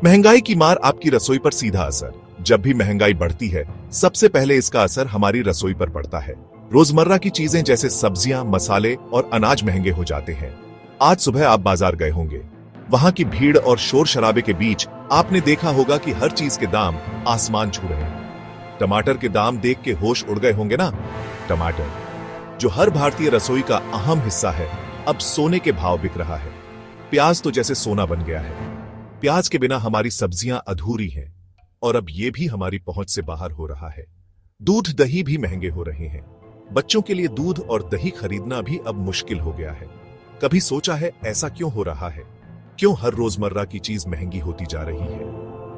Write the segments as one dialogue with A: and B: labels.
A: महंगाई की मार आपकी रसोई पर सीधा असर। जब भी महंगाई बढ़ती है, सबसे पहले इसका असर हमारी रसोई पर पड़ता है। रोजमर्रा की चीजें जैसे सब्जियां, मसाले और अनाज महंगे हो जाते हैं। आज सुबह आप बाजार गए होंगे। वहां की भीड़ और शोर शराबे के बीच आपने देखा होगा कि हर चीज के दाम आसमान छू रहे हैं। टमाटर के दाम देख के होश उड़ गए होंगे ना। टमाटर, जो हर भारतीय रसोई का अहम हिस्सा है, अब सोने के भाव बिक रहा है। प्याज तो जैसे सोना बन गया है। प्याज के बिना हमारी सब्जियां अधूरी हैं और अब यह भी हमारी पहुंच से बाहर हो रहा है। दूध, दही भी महंगे हो रहे हैं। बच्चों के लिए दूध और दही खरीदना भी अब मुश्किल हो गया है। कभी सोचा है ऐसा क्यों हो रहा है? क्यों हर रोजमर्रा की चीज महंगी होती जा रही है?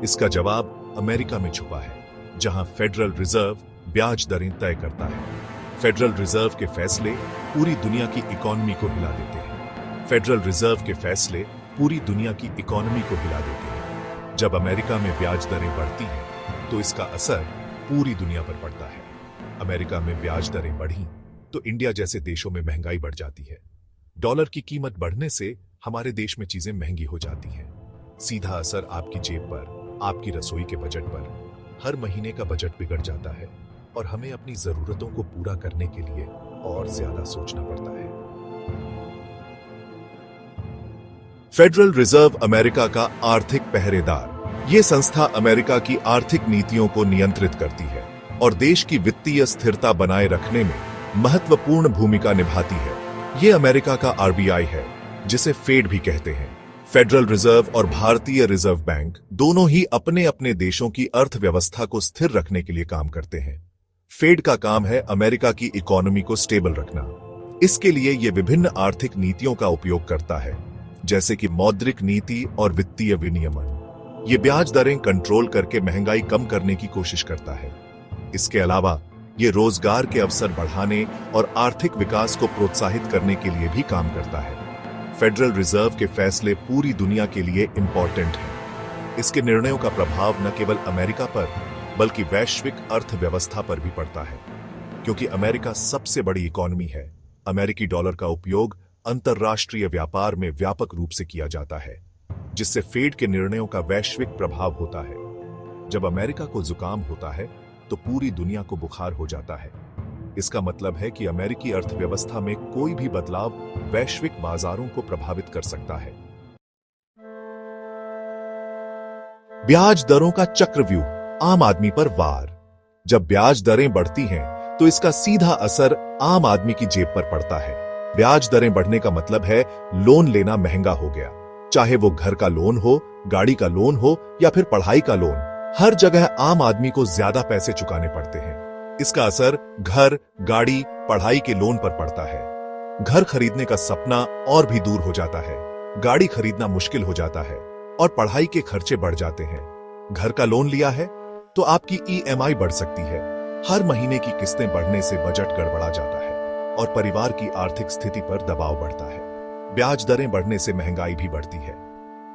A: इसका जवाब अमेरिका में छुपा है, जहां फेडरल रिजर्व ब्याज दरें तय करता है। फेडरल रिजर्व के फैसले पूरी दुनिया की इकोनॉमी को हिला देते हैं। फेडरल रिजर्व के फैसले पूरी दुनिया की इकोनॉमी को हिला देते हैं। जब अमेरिका में ब्याज दरें बढ़ती हैं, तो इसका असर पूरी दुनिया पर पड़ता है। अमेरिका में ब्याज दरें बढ़ी तो इंडिया जैसे देशों में महंगाई बढ़ जाती है। डॉलर की कीमत बढ़ने से हमारे देश में चीजें महंगी हो जाती हैं। सीधा असर आपकी जेब पर, आपकी रसोई के बजट पर। हर महीने का बजट बिगड़ जाता है और हमें अपनी जरूरतों को पूरा करने के लिए और ज्यादा सोचना पड़ता है। फेडरल रिजर्व अमेरिका का आर्थिक पहरेदार। ये संस्था अमेरिका की आर्थिक नीतियों को नियंत्रित करती है और देश की वित्तीय स्थिरता बनाए रखने में महत्वपूर्ण भूमिका निभाती है। ये अमेरिका का आरबीआई है, जिसे फेड भी कहते हैं। फेडरल रिजर्व और भारतीय रिजर्व बैंक दोनों ही अपने अपने देशों की अर्थव्यवस्था को स्थिर रखने के लिए काम करते हैं। फेड का काम है अमेरिका की इकोनॉमी को स्टेबल रखना। इसके लिए ये विभिन्न आर्थिक नीतियों का उपयोग करता है, जैसे कि मौद्रिक नीति और वित्तीय विनियमन। ये ब्याज दरें कंट्रोल करके महंगाई कम करने की कोशिश करता है। इसके अलावा ये रोजगार के अवसर बढ़ाने और आर्थिक विकास को प्रोत्साहित करने के लिए भी काम करता है। फेडरल रिजर्व के फैसले पूरी दुनिया के लिए इंपॉर्टेंट हैं। इसके निर्णयों का प्रभाव न केवल अमेरिका पर, बल्कि वैश्विक अर्थव्यवस्था पर भी पड़ता है। क्योंकि अमेरिका सबसे बड़ी इकोनॉमी है, अमेरिकी डॉलर का उपयोग अंतर्राष्ट्रीय व्यापार में व्यापक रूप से किया जाता है, जिससे फेड के निर्णयों का वैश्विक प्रभाव होता है। जब अमेरिका को जुकाम होता है, तो पूरी दुनिया को बुखार हो जाता है। इसका मतलब है कि अमेरिकी अर्थव्यवस्था में कोई भी बदलाव वैश्विक बाजारों को प्रभावित कर सकता है। ब्याज दरों का चक्रव्यूह, आम आदमी पर वार। जब ब्याज दरें बढ़ती हैं, तो इसका सीधा असर आम आदमी की जेब पर पड़ता है। ब्याज दरें बढ़ने का मतलब है लोन लेना महंगा हो गया। चाहे वो घर का लोन हो, गाड़ी का लोन हो या फिर पढ़ाई का लोन, हर जगह आम आदमी को ज्यादा पैसे चुकाने पड़ते हैं। इसका असर घर, गाड़ी, पढ़ाई के लोन पर पड़ता है। घर खरीदने का सपना और भी दूर हो जाता है। गाड़ी खरीदना मुश्किल हो जाता है और पढ़ाई के खर्चे बढ़ जाते हैं। घर का लोन लिया है तो आपकी ईएमआई बढ़ सकती है। हर महीने की किस्तें बढ़ने से बजट गड़बड़ा जाता है और परिवार की आर्थिक स्थिति पर दबाव बढ़ता है। ब्याज दरें बढ़ने से महंगाई भी बढ़ती है।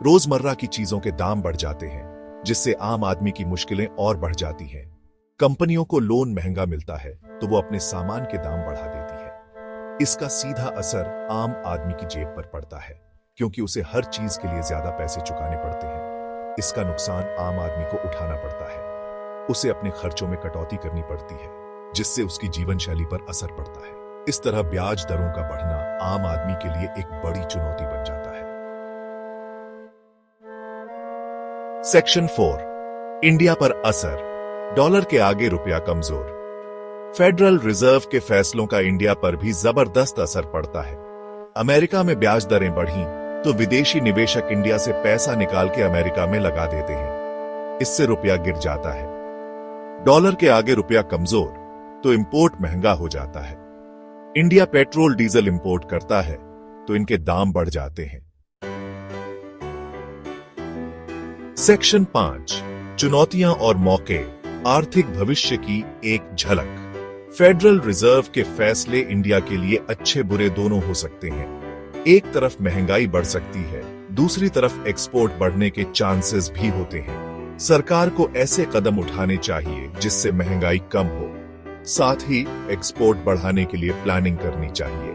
A: रोजमर्रा की चीजों के दाम बढ़ जाते हैं, जिससे आम आदमी की मुश्किलें और बढ़ जाती हैं। कंपनियों को लोन महंगा मिलता है तो वो अपने सामान के दाम बढ़ा देती है। इसका सीधा असर आम आदमी की जेब पर पड़ता है, क्योंकि उसे हर चीज के लिए ज्यादा पैसे चुकाने पड़ते हैं। इसका नुकसान आम आदमी को उठाना पड़ता है। उसे अपने खर्चों में कटौती करनी पड़ती है, जिससे उसकी जीवन शैली पर असर पड़ता है। इस तरह ब्याज दरों का बढ़ना आम आदमी के लिए एक बड़ी चुनौती बन जाता है। सेक्शन 4, इंडिया पर असर। डॉलर के आगे रुपया कमजोर। फेडरल रिजर्व के फैसलों का इंडिया पर भी जबरदस्त असर पड़ता है। अमेरिका में ब्याज दरें बढ़ी तो विदेशी निवेशक इंडिया से पैसा निकाल के अमेरिका में लगा देते हैं। इससे रुपया गिर जाता है। डॉलर के आगे रुपया कमजोर तो इंपोर्ट महंगा हो जाता है। इंडिया पेट्रोल डीजल इंपोर्ट करता है तो इनके दाम बढ़ जाते हैं। सेक्शन 5, चुनौतियां और मौके। आर्थिक भविष्य की एक झलक। फेडरल रिजर्व के फैसले इंडिया के लिए अच्छे बुरे दोनों हो सकते हैं। एक तरफ महंगाई बढ़ सकती है, दूसरी तरफ एक्सपोर्ट बढ़ने के चांसेस भी होते हैं। सरकार को ऐसे कदम उठाने चाहिए जिससे महंगाई कम हो। साथ ही एक्सपोर्ट बढ़ाने के लिए प्लानिंग करनी चाहिए।